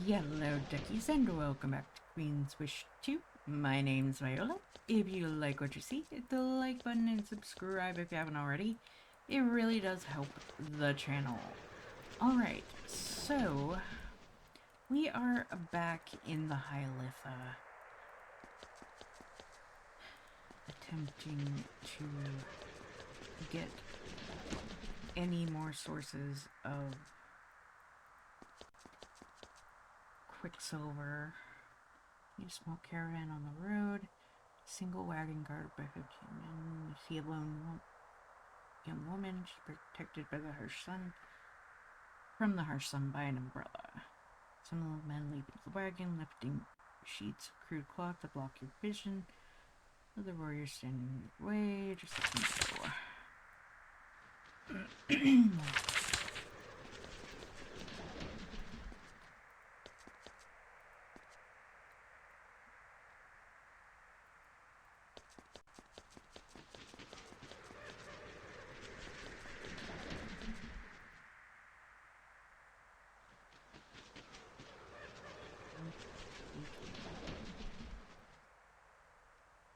Hello, duckies, and welcome back to Queen's Wish 2. My name's Viola. If you like what you see, hit the like button and subscribe if you haven't already. It really does help the channel. Alright, so we are back in the High Litha, attempting to get any more sources of quicksilver. Need a small caravan on the road. Single wagon guarded by 15 men. You see a lone young woman. She's protected by the harsh sun. From the harsh sun by an umbrella. Some of the men leap into the wagon, lifting sheets of crude cloth to block your vision. Other warriors standing in the way, just let them go.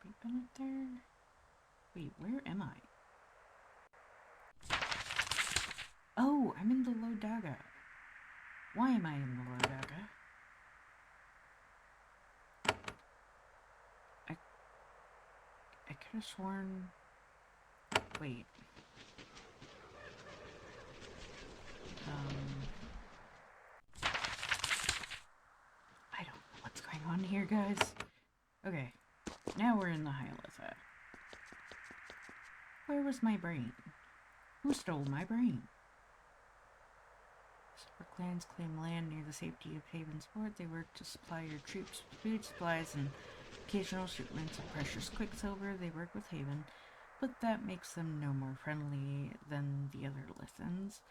Beeping it there? Wait, where am I? Oh, I'm in the Lodaga. Why am I in the Lodaga? I could have sworn... Wait. I don't know what's going on here, guys. Okay, now we're in the High Litha. Where was my brain? Who stole my brain? Separate clans claim land near the safety of Haven's port. They work to supply your troops with food supplies and occasional shipments of precious quicksilver. They work with Haven, but that makes them no more friendly than the other Lithans.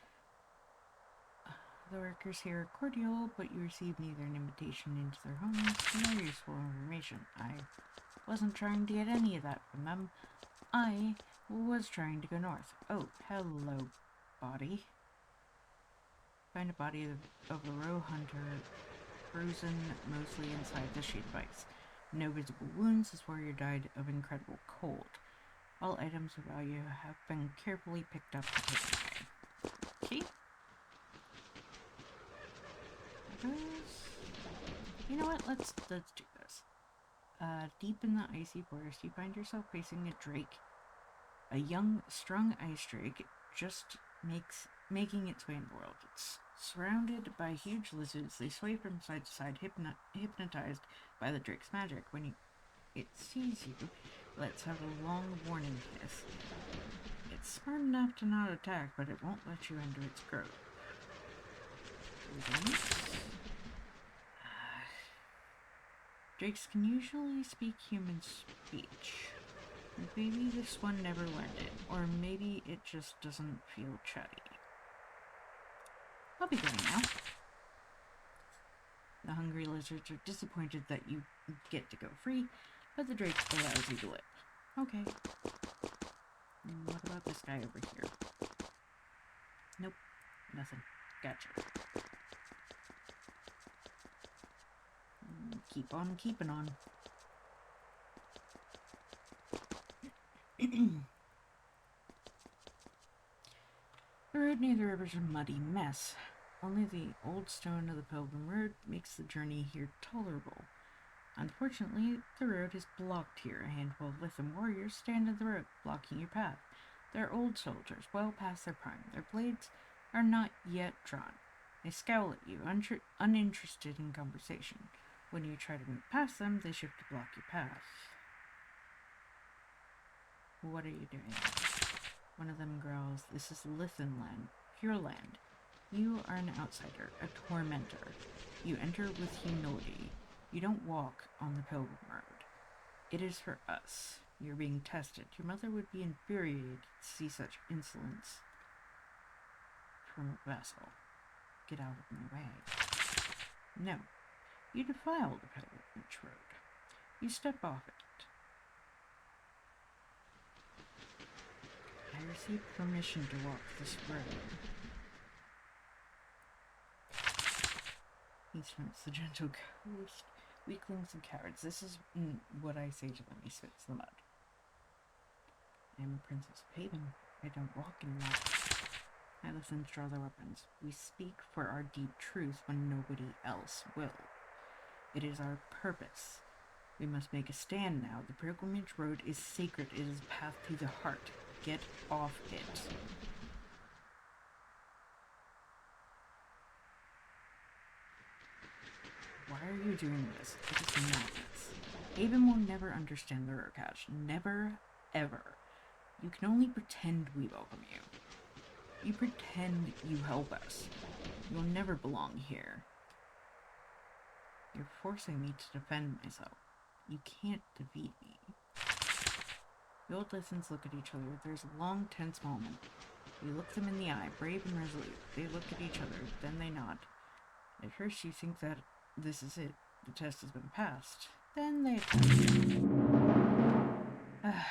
The workers here are cordial, but you receive neither an invitation into their homes nor useful information. I wasn't trying to get any of that from them. I was trying to go north. Oh, hello, body. Find a body of a row hunter, frozen mostly inside the sheet of ice. No visible wounds. This warrior died of incredible cold. All items of value have been carefully picked up and taken away. Okay. You know what? Let's do this. Deep in the icy forest, you find yourself facing a drake. A young, strung ice drake just making its way in the world. It's surrounded by huge lizards. They sway from side to side, hypnotized by the drake's magic. When it sees you, let's have a long warning hiss. It's smart enough to not attack, but it won't let you enter its grove. Drakes can usually speak human speech. Maybe this one never learned it, or maybe it just doesn't feel chatty. I'll be going now. The hungry lizards are disappointed that you get to go free, but the drake allows you to live. Okay. What about this guy over here? Nope. Nothing. Gotcha. Keep on keeping on. The road near the river is a muddy mess. Only the old stone of the Pilgrim Road makes the journey here tolerable. Unfortunately, the road is blocked here. A handful of Lithan warriors stand in the road, blocking your path. They're old soldiers, well past their prime. Their blades are not yet drawn. They scowl at you, uninterested in conversation. When you try to move past them, they shift to block your path. What are you doing? One of them growls, "This is Lithan land, pure land. You are an outsider, a tormentor. You enter with humility. You don't walk on the Pilgrim Road. It is for us. You're being tested. Your mother would be infuriated to see such insolence from a vassal. Get out of my way." No. You defile the pilgrimage road. You step off it. I received permission to walk this road. He snorts the gentle ghost. Weaklings and cowards. This is what I say to them. He spits the mud. I am a princess of Haven. I don't walk in mud. High Lithans draw their weapons. We speak for our deep truth when nobody else will. It is our purpose. We must make a stand now. The pilgrimage road is sacred. It is a path to the heart. Get off it. Why are you doing this? It is madness. Haven will never understand the Urkash. Never, ever. You can only pretend we welcome you. You pretend you help us. You'll never belong here. You're forcing me to defend myself. You can't defeat me. The old Lithans look at each other. There's a long, tense moment. We look them in the eye, brave and resolute. They look at each other, then they nod. At first you think that this is it. The test has been passed. Then they attack. Ugh.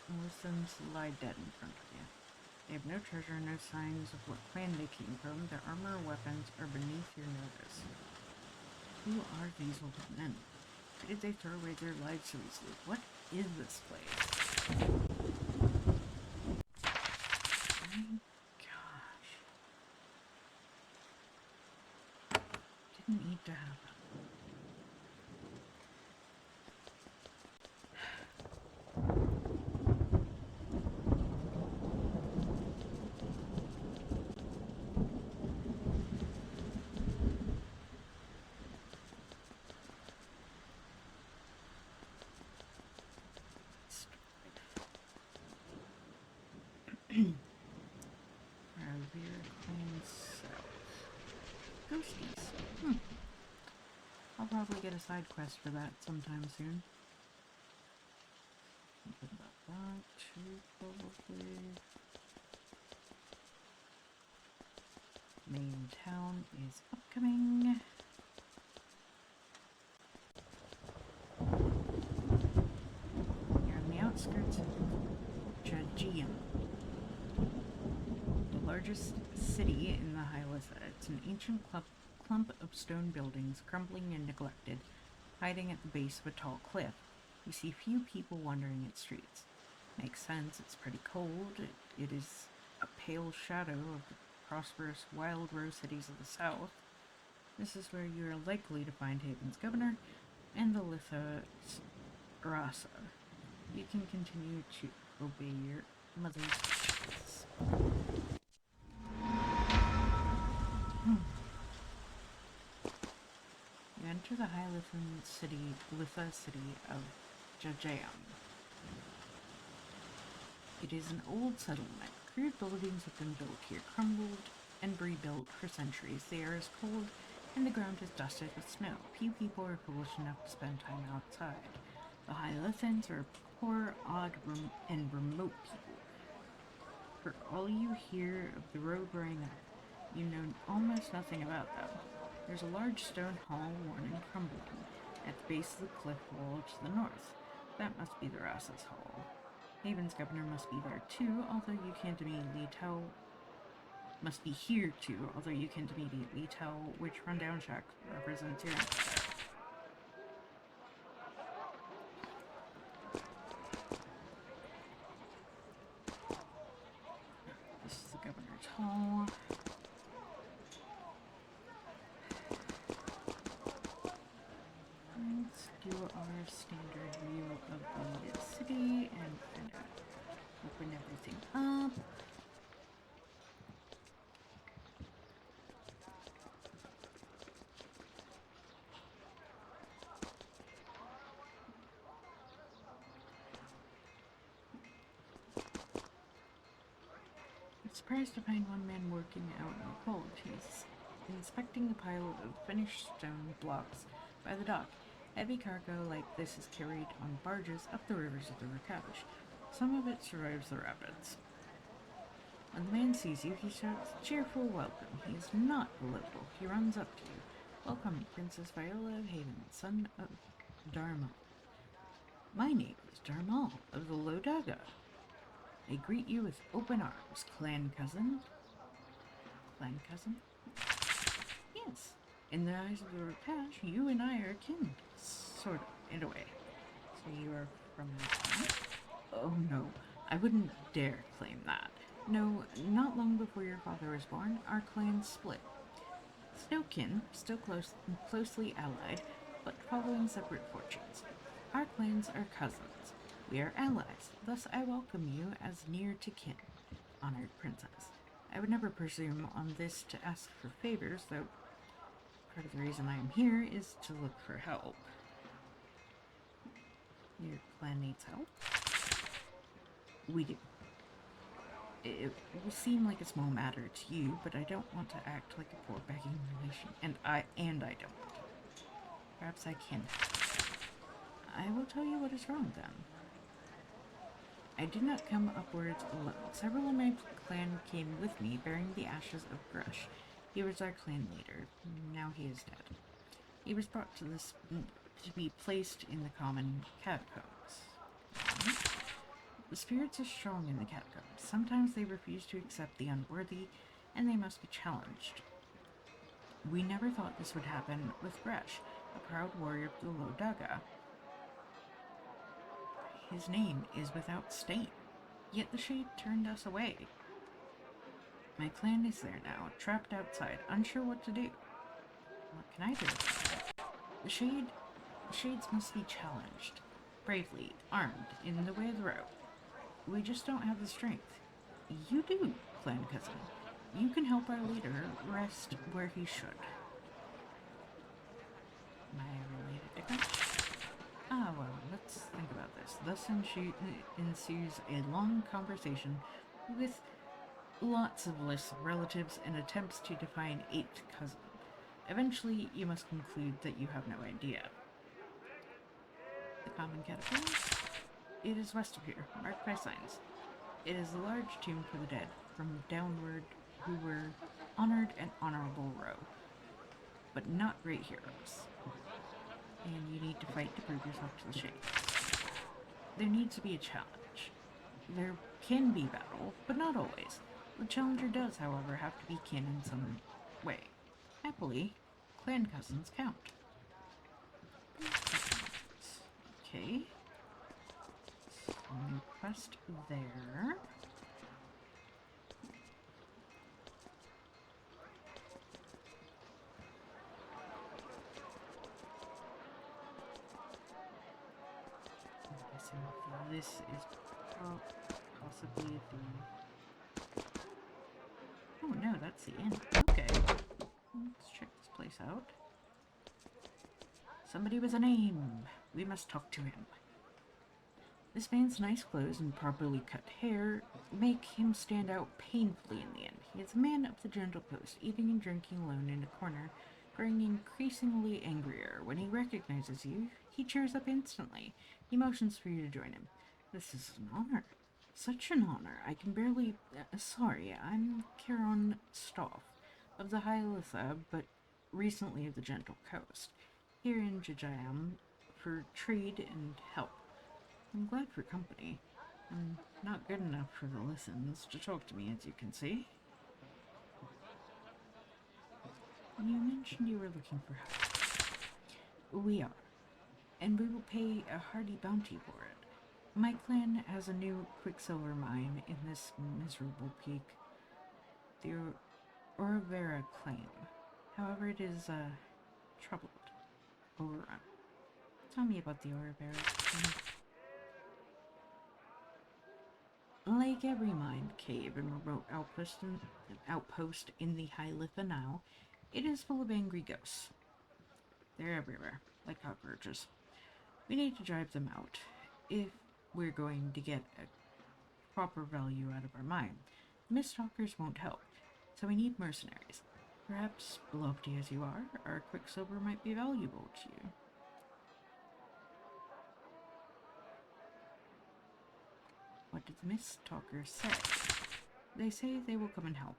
Muslims lie dead in front of you. They have no treasure, no signs of what clan they came from. Their armor or weapons are beneath your notice. Who are these old men? Why did they throw away their lives so easily? What is this place? My gosh. Didn't need to happen. Ghosties. I'll probably get a side quest for that sometime soon. Something about that too, probably. Main town is upcoming. You're on the outskirts of Jajayim, the largest city in the High Litha. It's an ancient clump of stone buildings, crumbling and neglected, hiding at the base of a tall cliff. You see few people wandering its streets. Makes sense, it's pretty cold. It is a pale shadow of the prosperous Wild Rose cities of the south. This is where you are likely to find Haven's governor and the Litha Rasa. You can continue to obey your mother's wishes. You enter the High Litha city of Jajayim. It is an old settlement. Crude buildings have been built here, crumbled and rebuilt for centuries. The air is cold and the ground is dusted with snow. Few people are foolish enough to spend time outside. The High Lithans are poor, odd, and remote people. For all you hear of the road growing up, you know almost nothing about them. There's a large stone hall worn and crumbling at the base of the cliff wall to the north. That must be the Rass's Hall. Haven's governor must be there too, although you can't immediately tell. Must be here too, although you can't immediately tell which rundown shack represents your empire. This is the governor's hall. Let's do our standard view of the city and kind of open everything up. I'm surprised to find one man working out in the cold. He's inspecting a pile of finished stone blocks by the dock. Heavy cargo like this is carried on barges up the rivers of the Rakash. Some of it survives the rapids. When the man sees you, he shouts cheerful welcome. He is not a local. He runs up to you. Welcome, Princess Viola of Haven, son of Dharma. My name is Dharmal of the Lodaga. I greet you with open arms, clan cousin. Clan cousin? Yes. In the eyes of the Rakash, you and I are kin. Sort of, in a way. So you are from the clan? Oh no, I wouldn't dare claim that. No, not long before your father was born, our clans split. Still kin, still closely allied, but following separate fortunes. Our clans are cousins. We are allies, thus I welcome you as near to kin, honored princess. I would never presume on this to ask for favors, though part of the reason I am here is to look for help. Your clan needs help? We do. It will seem like a small matter to you, but I don't want to act like a poor begging relation, and I don't. Perhaps I can. I will tell you what is wrong then. I did not come upwards alone. Several of my clan came with me, bearing the ashes of Grush. He was our clan leader. Now he is dead. He was brought to be placed in the common catacombs. The spirits are strong in the catacombs. Sometimes they refuse to accept the unworthy, and they must be challenged. We never thought this would happen with Grush, a proud warrior of the Lodaga. His name is without stain, yet the Shade turned us away. My clan is there now, trapped outside, unsure what to do. What can I do? The Shades must be challenged, bravely, armed, in the way of the road. We just don't have the strength. You do, clan cousin. You can help our leader rest where he should. Am I related to Grush? Ah, well, let's think about this. Thus ensues a long conversation with lots of lists of relatives and attempts to define eighth cousin. Eventually, you must conclude that you have no idea. The common catacombs? It is west of here, marked by signs. It is a large tomb for the dead, from downward who were honored and honorable row, but not great heroes. And you need to fight to prove yourself to the Shades. There needs to be a challenge. There can be battle, but not always. The challenger does, however, have to be kin in some way. Happily, clan cousins count. Okay. So, new quest there. This is possibly the... Oh no, that's the inn. Okay. Let's check this place out. Somebody with a name. We must talk to him. This man's nice clothes and properly cut hair make him stand out painfully in the inn. He is a man of the gentle post, eating and drinking alone in a corner, growing increasingly angrier. When he recognizes you, he cheers up instantly. He motions for you to join him. This is an honor. Such an honor. I can barely... sorry, I'm Charon Stoff of the High Litha, but recently of the Gentle Coast, here in Jajayim, for trade and help. I'm glad for company. I'm not good enough for the listens to talk to me, as you can see. You mentioned you were looking for help. We are, and we will pay a hearty bounty for it. My clan has a new quicksilver mine in this miserable peak, the Orovera claim. However, it is, troubled, overrun. Tell me about the Orovera. Like every mine, cave, and remote outpost in the High Litha now, it is full of angry ghosts. They're everywhere, like cockroaches. We need to drive them out if we're going to get a proper value out of our mine. Mistalkers won't help, so we need mercenaries. Perhaps, lofty as you are, our quicksilver might be valuable to you. What did the mistalkers say? They say they will come and help.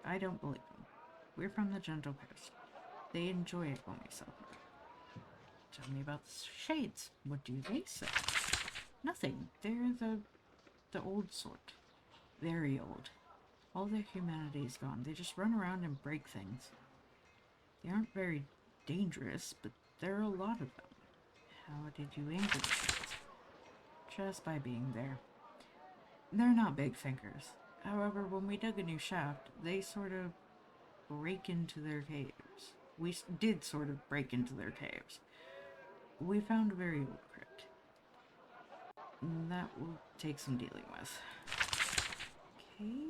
I don't believe them. We're from the Gentle Coast. They enjoy it when we sell them. Tell me about the shades. What do they say? Nothing. They're the old sort. Very old. All their humanity is gone. They just run around and break things. They aren't very dangerous, but there are a lot of them. How did you anger the shades? Just by being there. They're not big thinkers. However, when we dug a new shaft, they sort of break into their caves. We did sort of break into their caves. We found a very old crypt. That will take some dealing with. Okay.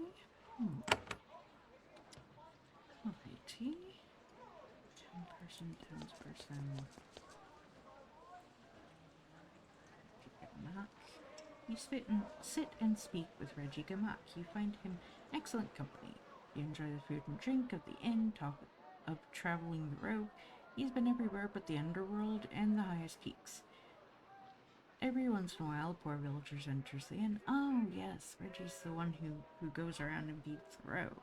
Alrighty. 10-person, 10-person. You sit and speak with Reggie Gamak. You find him excellent company. You enjoy the food and drink of the inn, talk of traveling the road. He's been everywhere but the underworld and the highest peaks. Every once in a while, poor villagers enters the inn. Oh, yes, Reggie's the one who goes around and beats the road.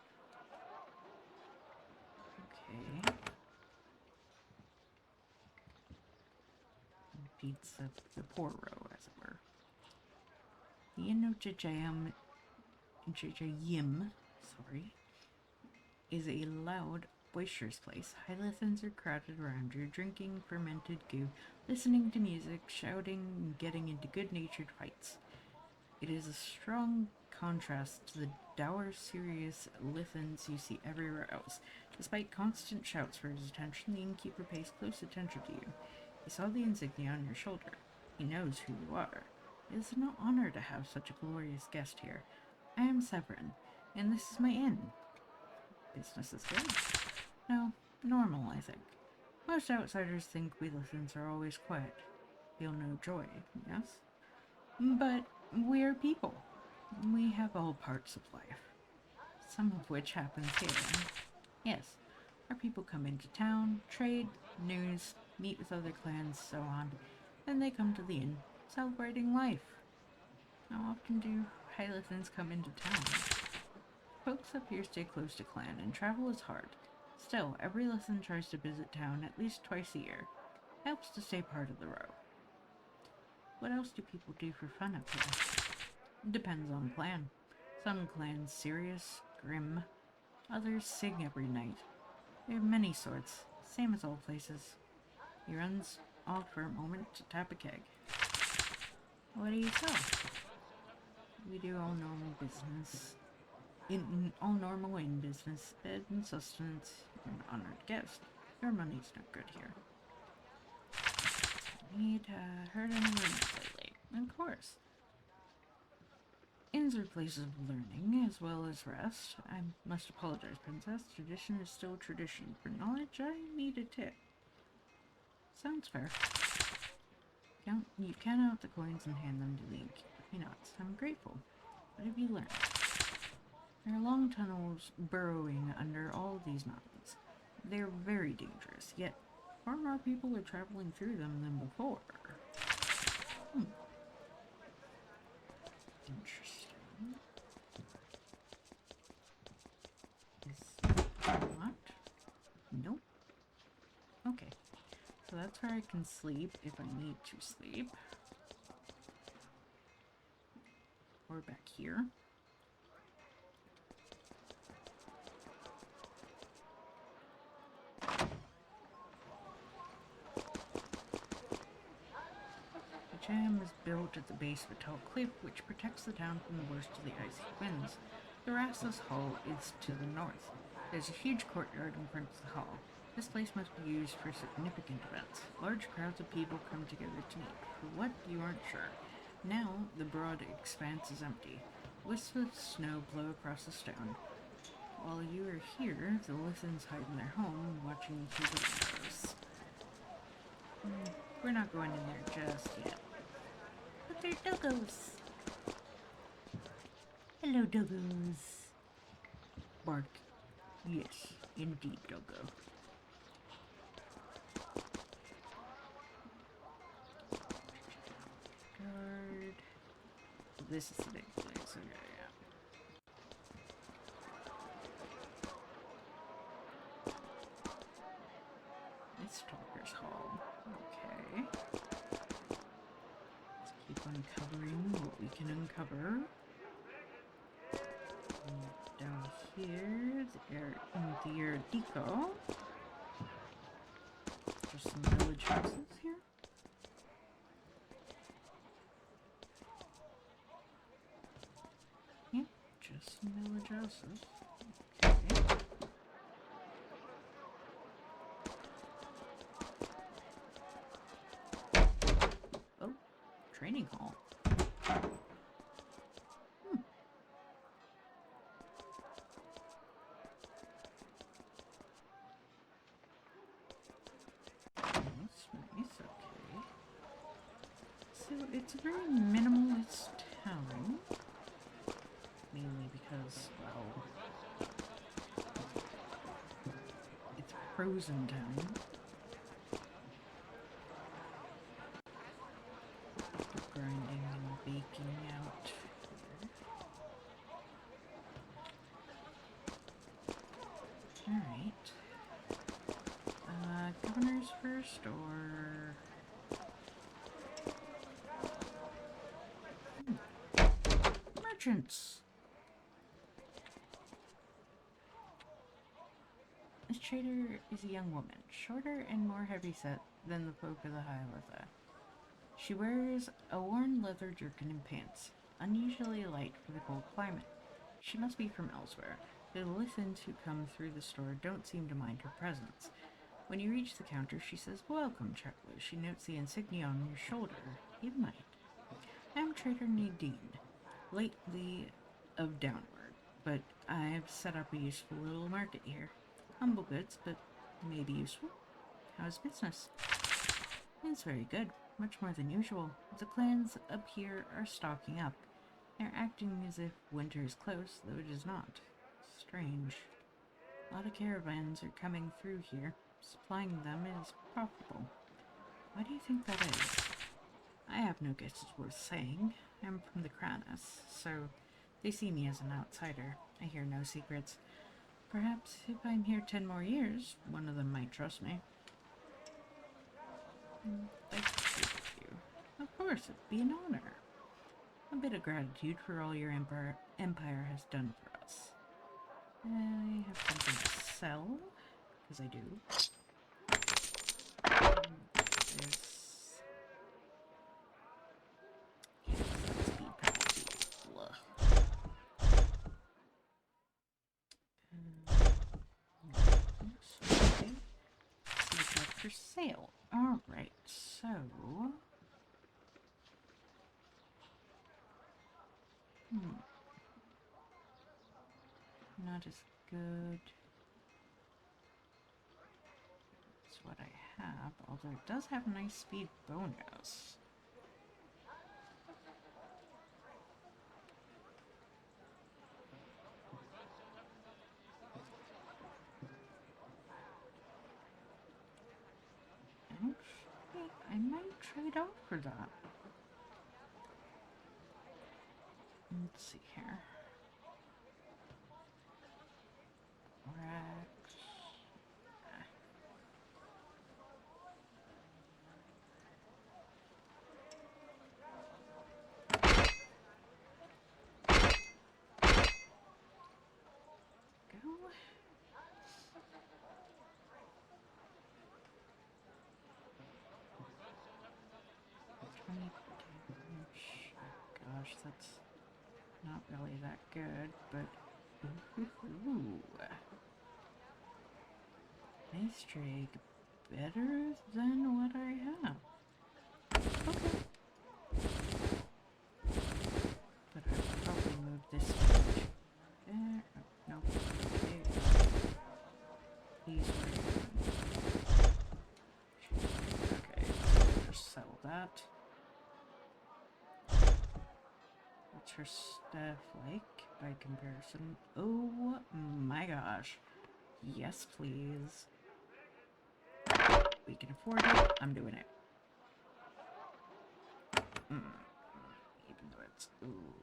Okay. Beats the poor row, as it were. The inn of Jajayim, is a loud, boisterous place. High Lithans are crowded around you, drinking fermented goo, listening to music, shouting, and getting into good-natured fights. It is a strong contrast to the dour, serious Lithans you see everywhere else. Despite constant shouts for his attention, the innkeeper pays close attention to you. He saw the insignia on your shoulder. He knows who you are. It is an honor to have such a glorious guest here. I am Severin, and this is my inn. Business is good. No, normal, I think. Most outsiders think we Lithans are always quiet. Feel no joy, yes? But we are people. We have all parts of life. Some of which happens here. Yes, our people come into town, trade, news, meet with other clans, so on. Then they come to the inn, celebrating life. How often do High Lithans come into town? Folks up here stay close to clan, and travel is hard. Still, every Lithan tries to visit town at least twice a year. Helps to stay part of the row. What else do people do for fun up here? Depends on clan. Some clans serious, grim. Others sing every night. There are many sorts, same as all places. He runs off for a moment to tap a keg. What do you sell? We do all normal business. All normal inn business, bed and sustenance. You're an honored guest. Your money's no good here. Need heard any rumors lately? Of course. Inns are places of learning as well as rest. I must apologize, Princess. Tradition is still tradition. For knowledge, I need a tip. Sounds fair. You count out the coins and hand them to the innkeeper. He nods. I'm grateful. What have you learned? There are long tunnels burrowing under all these mountains. They are very dangerous, yet far more people are traveling through them than before. Interesting. Is what? Nope. that's where I can sleep if I need to sleep. Or back here. Jajayim is built at the base of a tall cliff which protects the town from the worst of the icy winds. The restless hall is to the north. There's a huge courtyard in front of the hall. This place must be used for significant events. Large crowds of people come together to meet. For what, you aren't sure. Now, the broad expanse is empty. Wisps of snow blow across the stone. While you are here, the Lithans hide in their home, watching through the windows. We're not going in there just yet. But they're doggos. Hello, doggos. Bark. Yes, indeed, doggo. Guard. This is the big place. Okay, yeah. It's Talker's Hall. Okay. Let's keep uncovering what we can uncover. And down here, the Erdico. Just some village houses here. Yep, just some village houses. Okay. Oh, training hall. Nice, okay. So it's a very minimalist town. Mainly because, well, it's a frozen town. Grinding and baking out. Alright. Governors first, or... Merchants! This trader is a young woman, shorter and more heavy-set than the folk of the High Litha. She wears a worn leather jerkin and pants, unusually light for the cold climate. She must be from elsewhere. The Lithans who come through the store don't seem to mind her presence. When you reach the counter, she says, "Welcome, traveler." She notes the insignia on your shoulder. You might. I am Trader Nadine, lately of Downward, but I've set up a useful little market here. Humble goods, but maybe useful. How's business? It's very good, much more than usual. The clans up here are stocking up. They're acting as if winter is close, though it is not. Strange. A lot of caravans are coming through here. Supplying them is profitable. Why do you think that is? I have no guesses worth saying. I'm from the Kranas, so they see me as an outsider. I hear no secrets. Perhaps if I'm here 10 more years, one of them might trust me. I'd like to speak with you. Of course, it'd be an honor. A bit of gratitude for all your empire has done for us. I have something to sell, because I do. This... speed penalty. Okay. See what's up for sale. Alright, so... Not as good as what I have, although it does have a nice speed bonus. Actually, I might trade out for that. Let's see here. Rex. gosh, that's not really that good, but ooh. Nice drag. Better than what I have. Okay. But I will probably move this page there. Oh, nope. Okay. Please okay, just sell that. What's her staff like by comparison? Oh my gosh. Yes, please. We can afford it. I'm doing it. Even though it's... Ooh.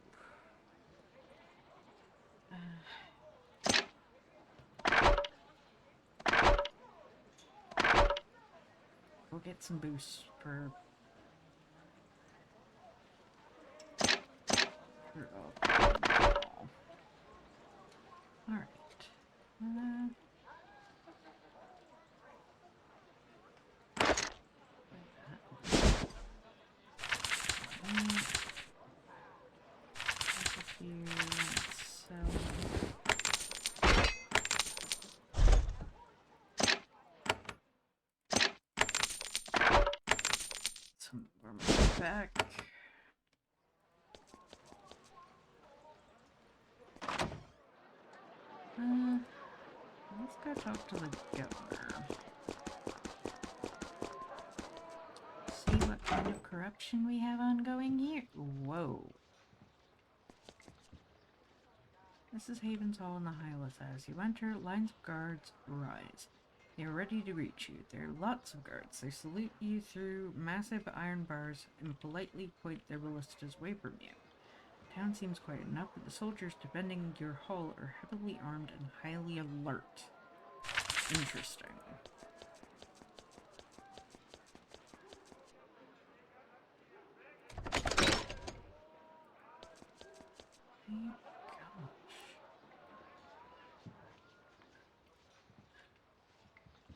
We'll get some boosts for alright. Some more back. Let's go talk to the governor. See what kind of corruption we have ongoing here. Whoa. This is Haven's Hall in the High Litha. As you enter, lines of guards rise. They are ready to greet you. There are lots of guards. They salute you through massive iron bars and politely point their ballistas away from you. The town seems quiet enough, but the soldiers defending your hall are heavily armed and highly alert. Interesting.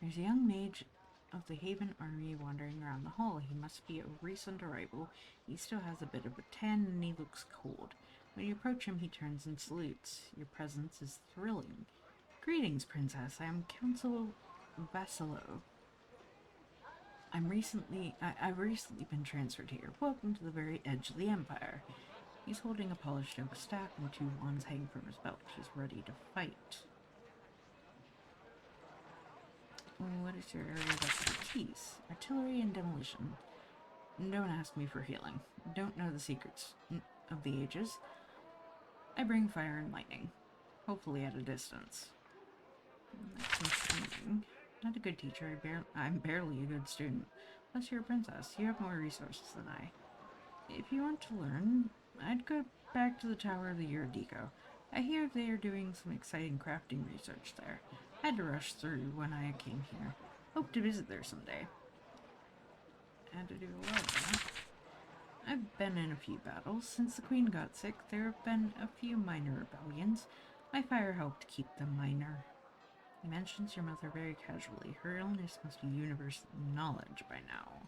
There's a young mage of the Haven army wandering around the hall. He must be a recent arrival. He still has a bit of a tan and he looks cold. When you approach him, he turns and salutes. Your presence is thrilling. Greetings, Princess. I am Council Vassilo. I've recently been transferred here. Welcome to the very edge of the Empire. He's holding a polished oak staff and 2 wands hang from his belt. He's ready to fight. What is your area of expertise? Artillery and demolition. Don't ask me for healing. Don't know the secrets of the ages. I bring fire and lightning. Hopefully at a distance. Not a good teacher. I'm barely a good student. Plus you're a princess. You have more resources than I. If you want to learn, I'd go back to the Tower of the Eurydico. I hear they are doing some exciting crafting research there. I had to rush through when I came here. Hope to visit there someday. Had to do a lot of that. I've been in a few battles. Since the Queen got sick, there have been a few minor rebellions. My fire helped keep them minor. He mentions your mother very casually. Her illness must be universal knowledge by now.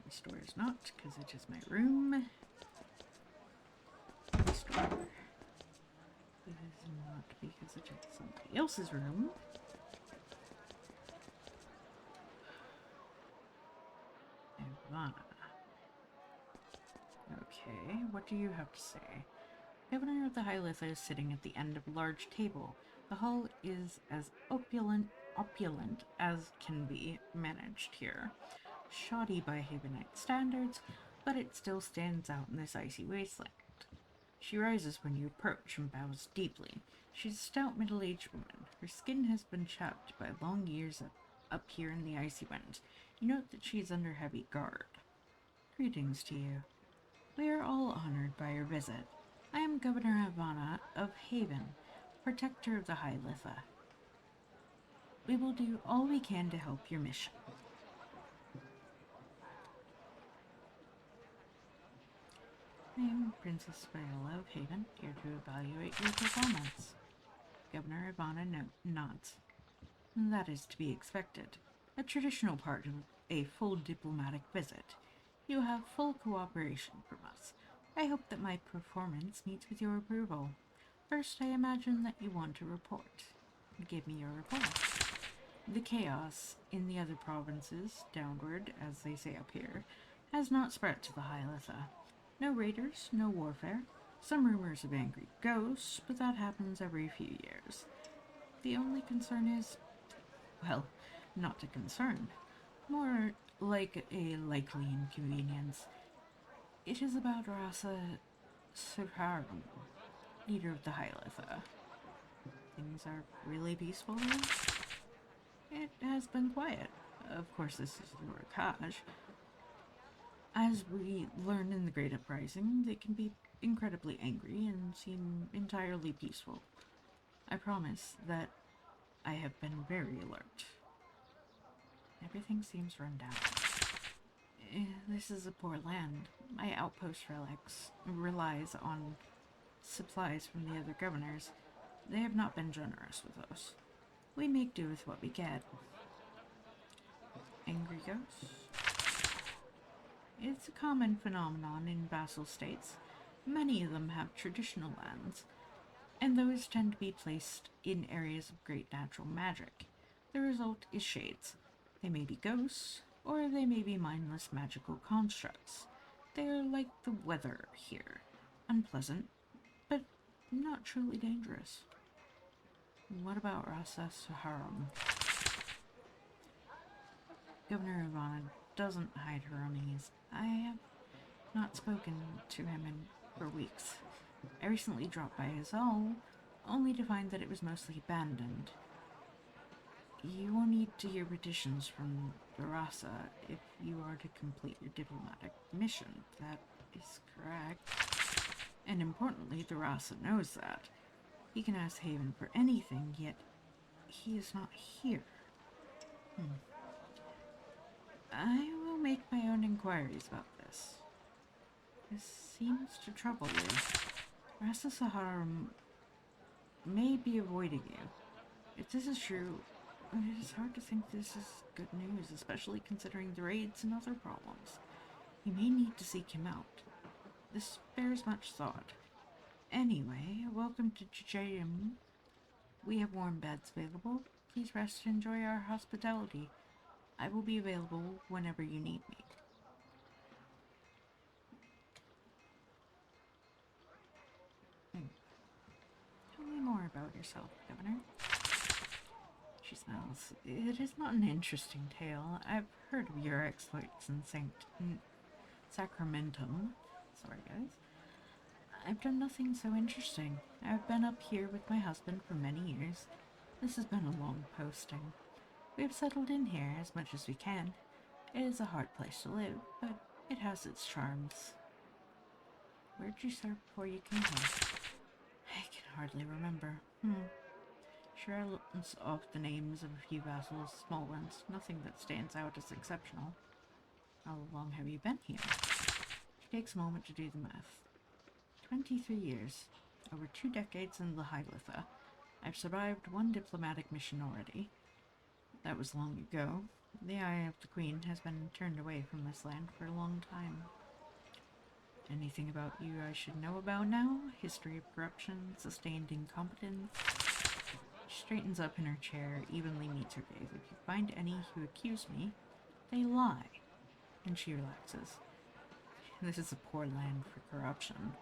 This door is not, because it is my room. This door is not, because it is somebody else's room. Ivana. Okay, what do you have to say? Governor of the High Litha is sitting at the end of a large table. The hall is as opulent as can be managed here. Shoddy by Havenite standards, but it still stands out in this icy wasteland. She rises when you approach and bows deeply. She's a stout middle-aged woman. Her skin has been chapped by long years up here in the icy wind. You note that she is under heavy guard. Greetings to you. We are all honored by your visit. I am Governor Ivana of Haven, protector of the High Litha. We will do all we can to help your mission. I am Princess Viola of Haven, here to evaluate your performance. Governor Ivana nods. That is to be expected. A traditional part of a full diplomatic visit. You have full cooperation from us. I hope that my performance meets with your approval. First, I imagine that you want to report. Give me your report. The chaos in the other provinces, downward, as they say up here, has not spread to the High Litha. No raiders, no warfare. Some rumors of angry ghosts, but that happens every few years. The only concern is, well, not a concern, more like a likely inconvenience. It is about Rasa Sirharum, leader of the High Litha. Things are really peaceful here. It has been quiet. Of course, this is the Rakaj. As we learned in the Great Uprising, they can be incredibly angry and seem entirely peaceful. I promise that I have been very alert. Everything seems run down. This is a poor land. My outpost relies on supplies from the other governors. They have not been generous with us. We make do with what we get. Angry ghosts? It's a common phenomenon in vassal states. Many of them have traditional lands, and those tend to be placed in areas of great natural magic. The result is shades. They may be ghosts, or they may be mindless magical constructs. They are like the weather here. Unpleasant, but not truly dangerous. What about Rasa Saharam? Governor Ivana doesn't hide her unease. I have not spoken to him for weeks. I recently dropped by his hall, only to find that it was mostly abandoned. You will need to hear petitions from the Rasa if you are to complete your diplomatic mission. That is correct. And importantly, the Rasa knows that. He can ask Haven for anything, yet he is not here. I will make my own inquiries about this. This seems to trouble you. Rasa Sahara may be avoiding you. If this is true, it is hard to think this is good news, especially considering the raids and other problems. You may need to seek him out. This bears much thought. Anyway, welcome to Jajayim. We have warm beds available. Please rest and enjoy our hospitality. I will be available whenever you need me. Tell me more about yourself, Governor. She smiles. It is not an interesting tale. I've heard of your exploits in Sacramentum. Sorry, guys. I've done nothing so interesting. I've been up here with my husband for many years. This has been a long posting. We've settled in here as much as we can. It is a hard place to live, but it has its charms. Where did you serve before you came here? I can hardly remember. Sure, I looked off the names of a few vassals, small ones, nothing that stands out as exceptional. How long have you been here? She takes a moment to do the math. 23 years. Over 2 decades in the High Litha. I've survived 1 diplomatic mission already. That was long ago. The eye of the Queen has been turned away from this land for a long time. Anything about you I should know about now? History of corruption, sustained incompetence? She straightens up in her chair, evenly meets her gaze. If you find any who accuse me, they lie. And she relaxes. This is a poor land for corruption.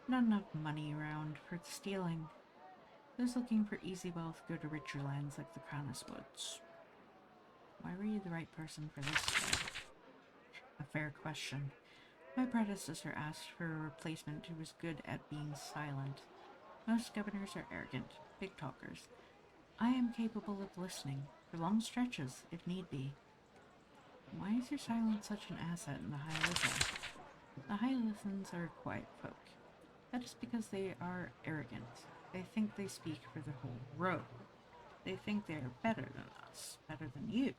Not enough money around for the stealing. Those looking for easy wealth go to richer lands like the Cronus Woods. Why were you the right person for this job? A fair question. My predecessor asked for a replacement who was good at being silent. Most governors are arrogant, big talkers. I am capable of listening, for long stretches, if need be. Why is your silence such an asset in the High Litha? The High Lithans are quiet folk. That is because they are arrogant. They think they speak for the whole row. They think they are better than us, better than you.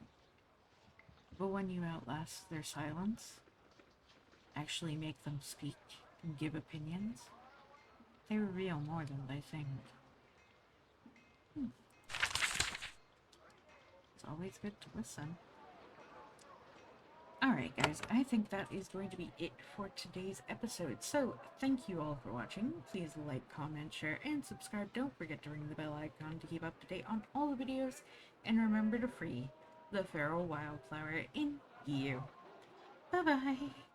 But when you outlast their silence, actually make them speak, give opinions. They reveal more than they think. It's always good to listen. Alright guys, I think that is going to be it for today's episode. So, thank you all for watching. Please like, comment, share, and subscribe. Don't forget to ring the bell icon to keep up to date on all the videos. And remember to free the feral wildflower in you. Bye-bye!